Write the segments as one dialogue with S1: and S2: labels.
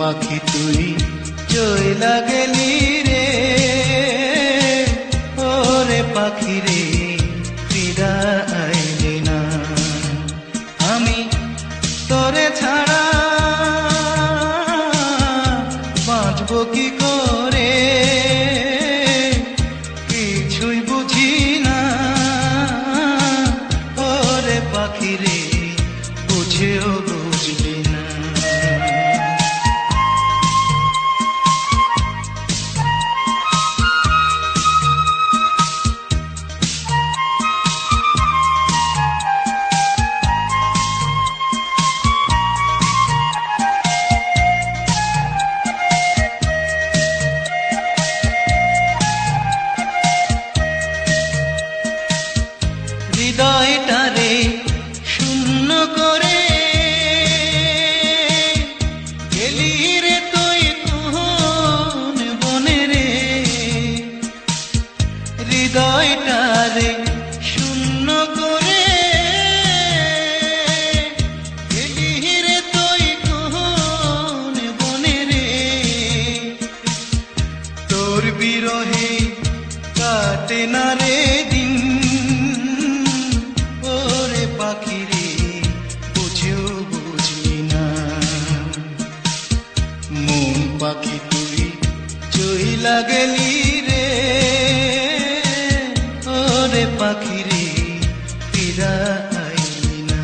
S1: পাখি তুই চইলা গেলি রে, ওরে পাখি রে ফিরা আইলি না। আমি তোরে ছাড়া বাঁচব কি করে, কিছুই বুঝি না। ওরে পাখি রে বুঝেও বুঝলি না। হৃদয়টারে শূন্য করে গেলি রে তুই কোন বনে রে। হৃদয়টারে শূন্য করে গেলি রে তুই কোন বনে রে। তোর বিরহে কাটে না রে দিন, পাখি রে বুঝেও বুঝলি না। মন পাখি তুই চইলা গেলি রে, ওরে পাখি রে ফিরা আইলি না।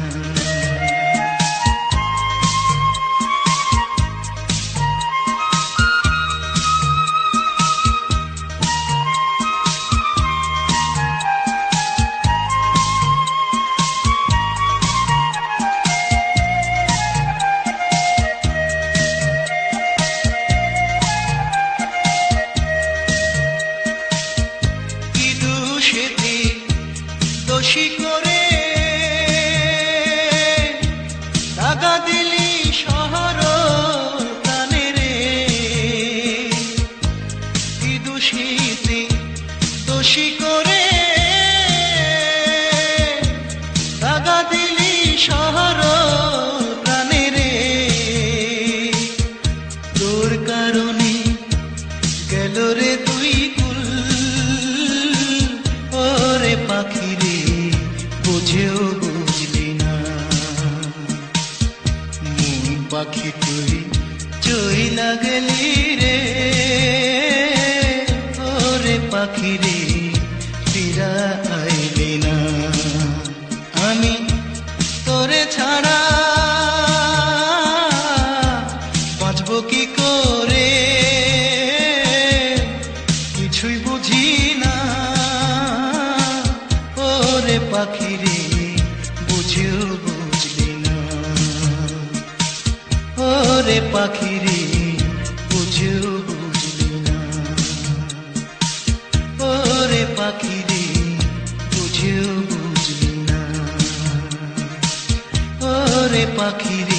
S1: দোষী করে টাকা দিলি শহর প্রাণে রে। কি দোষীতে দোষী করে টাকা দিলি শহর প্রাণে রে। তোর কারণে গেল রে তুই কুল, ওরে পাখি রে বুঝেও বুঝলি না। মন পাখি তুই চইলা গেলি রে, ওরে পাখি রে ফিরা আইলি না। আমি তোরে ছাড়া বাঁচব কি করে, কিছুই বুঝি না। ওরে পাখি রে বুঝেও বুঝলি না। ওরে পাখি রে বুঝেও বুঝলি না। ওরে পাখি রে বুঝেও বুঝলি না। ওরে পাখি রে